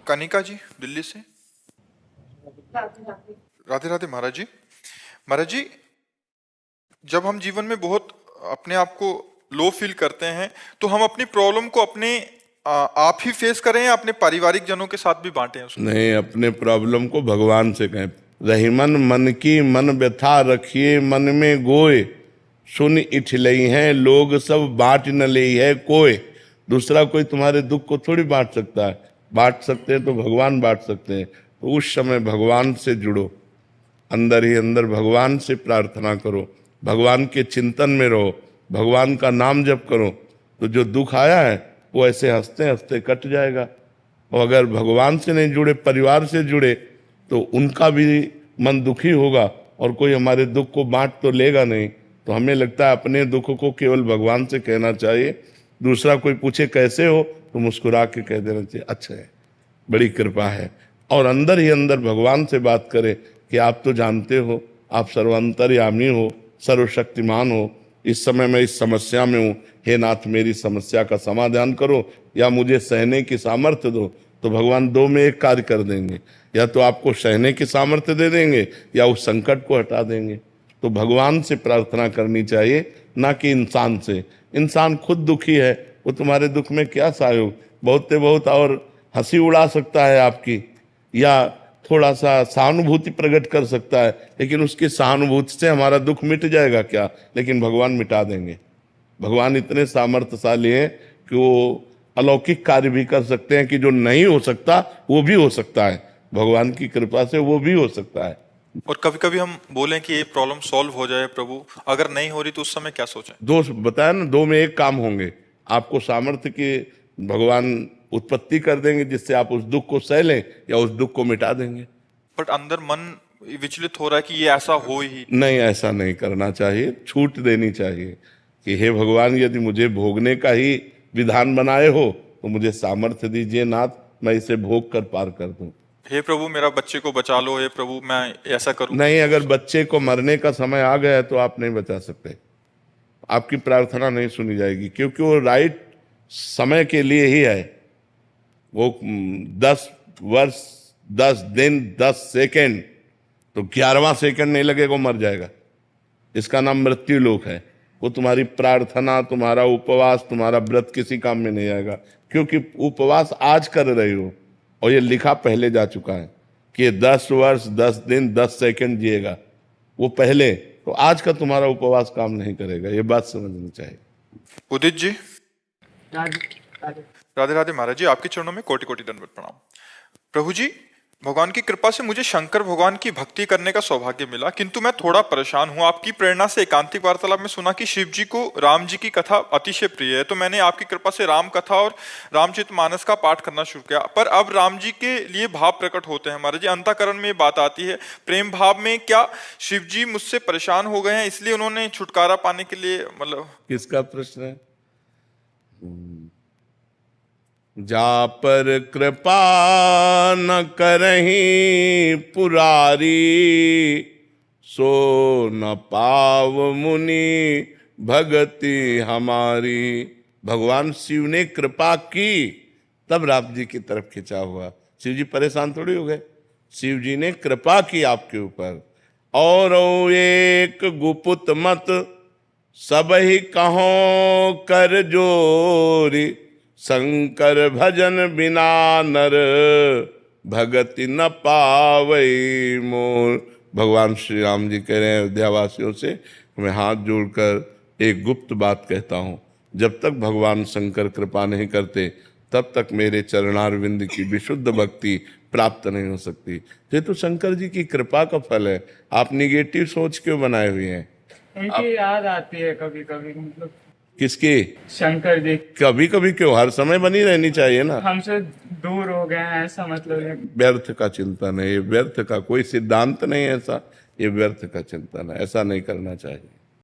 कनिका जी दिल्ली से। राधे राधे महाराज जी। महाराज जी, जब हम जीवन में बहुत अपने आप को लो फील करते हैं तो हम अपनी प्रॉब्लम को अपने आप ही फेस करें या अपने पारिवारिक जनों के साथ भी बांटें उसको? नहीं, अपने प्रॉब्लम को भगवान से कहें। रहीमन मन की मन व्यथा रखिए मन में गोए, सुन इठ लई हैं लोग सब बांट न ले है कोई। दूसरा कोई तुम्हारे दुख को थोड़ी बांट सकता है, बांट सकते हैं तो भगवान बांट सकते हैं। तो उस समय भगवान से जुड़ो, अंदर ही अंदर भगवान से प्रार्थना करो, भगवान के चिंतन में रहो, भगवान का नाम जप करो, तो जो दुख आया है वो ऐसे हंसते हंसते कट जाएगा। और अगर भगवान से नहीं जुड़े, परिवार से जुड़े, तो उनका भी मन दुखी होगा और कोई हमारे दुख को बांट तो लेगा नहीं। तो हमें लगता है अपने दुख को केवल भगवान से कहना चाहिए। दूसरा कोई पूछे कैसे हो तो मुस्कुरा के कह देना चाहिए अच्छा है, बड़ी कृपा है। और अंदर ही अंदर भगवान से बात करें कि आप तो जानते हो, आप सर्वांतर्यामी हो, सर्वशक्तिमान हो, इस समय मैं इस समस्या में हूँ, हे नाथ मेरी समस्या का समाधान करो या मुझे सहने की सामर्थ्य दो। तो भगवान दो में एक कार्य कर देंगे, या तो आपको सहने की सामर्थ्य दे देंगे या उस संकट को हटा देंगे। तो भगवान से प्रार्थना करनी चाहिए, ना कि इंसान से। इंसान खुद दुखी है, वो तुम्हारे दुख में क्या सहयोग, बहुत से बहुत और हंसी उड़ा सकता है आपकी, या थोड़ा सा सहानुभूति प्रकट कर सकता है, लेकिन उसकी सहानुभूति से हमारा दुख मिट जाएगा क्या? लेकिन भगवान मिटा देंगे। भगवान इतने सामर्थ्यशाली हैं कि वो अलौकिक कार्य भी कर सकते हैं कि जो नहीं हो सकता वो भी हो सकता है। भगवान की कृपा से वो भी हो सकता है। और कभी कभी हम बोलें कि ये प्रॉब्लम सॉल्व हो जाए प्रभु, अगर नहीं हो रही तो उस समय क्या सोचें? दो बताया ना, दो में एक काम होंगे। आपको सामर्थ्य की भगवान उत्पत्ति कर देंगे जिससे आप उस दुख को सह लें, या उस दुख को मिटा देंगे। बट अंदर मन विचलित हो रहा है कि ये ऐसा हो ही नहीं, ऐसा नहीं करना चाहिए, छूट देनी चाहिए कि हे भगवान, यदि मुझे भोगने का ही विधान बनाए हो तो मुझे सामर्थ्य दीजिए नाथ, मैं इसे भोग कर पार कर दूं। हे प्रभु मेरा बच्चे को बचा लो, हे प्रभु मैं ऐसा करूं। नहीं, अगर बच्चे को मरने का समय आ गया है तो आप नहीं बचा सकते, आपकी प्रार्थना नहीं सुनी जाएगी, क्योंकि वो राइट समय के लिए ही है। वो 10 वर्ष 10 दिन 10 सेकेंड, तो 11वां सेकंड नहीं लगेगा वो मर जाएगा। इसका नाम मृत्यु लोक है। वो तुम्हारी प्रार्थना, तुम्हारा उपवास, तुम्हारा व्रत किसी काम में नहीं आएगा, क्योंकि उपवास आज कर रहे हो और ये लिखा पहले जा चुका है कि ये 10 वर्ष 10 दिन 10 सेकंड जिएगा, वो पहले। तो आज का तुम्हारा उपवास काम नहीं करेगा, ये बात समझनी चाहिए। उदित जी। राधे राधे महाराज जी, आपके चरणों में कोटि कोटि दंडवत प्रणाम। प्रभु जी, भगवान की कृपा से मुझे शंकर भगवान की भक्ति करने का सौभाग्य मिला, किंतु मैं थोड़ा परेशान हूँ। आपकी प्रेरणा से एकांतिक वार्तालाप में सुना कि शिव जी को राम जी की कथा अतिशय प्रिय है, तो मैंने आपकी कृपा से राम कथा और रामचरितमानस का पाठ करना शुरू किया। पर अब राम जी के लिए भाव प्रकट होते हैं महाराज जी, अंतःकरण में ये बात आती है, प्रेम भाव में क्या शिव जी मुझसे परेशान हो गए हैं, इसलिए उन्होंने छुटकारा पाने के लिए, मतलब किसका प्रश्न है? जा पर कृपा न करहीं पुरारी, सो न पाव मुनि भगति हमारी। भगवान शिव ने कृपा की तब राम जी की तरफ खिंचा हुआ। शिव जी परेशान थोड़ी हो गए, शिव जी ने कृपा की आपके ऊपर। और एक गुपुत मत सब ही कहो कर जोरी, शंकर भजन बिना नर भगति न पावई मोर। भगवान श्री राम जी कह रहे हैं अयोध्यावासियों से, मैं हाथ जोड़कर एक गुप्त बात कहता हूँ, जब तक भगवान शंकर कृपा नहीं करते तब तक मेरे चरणारविंद की विशुद्ध भक्ति प्राप्त नहीं हो सकती। ये तो शंकर जी की कृपा का फल है। आप निगेटिव सोच क्यों बनाए हुए हैं? उनकी याद आती है कभी कभी, मतलब किसकी? शंकर जी। कभी कभी क्यों, हर समय बनी रहनी चाहिए ना। हमसे दूर हो गए हैं ऐसा मतलब है। व्यर्थ का चिंतन है ये, व्यर्थ का कोई सिद्धांत नहीं है ऐसा, ये व्यर्थ का चिंतन है, ऐसा नहीं करना चाहिए।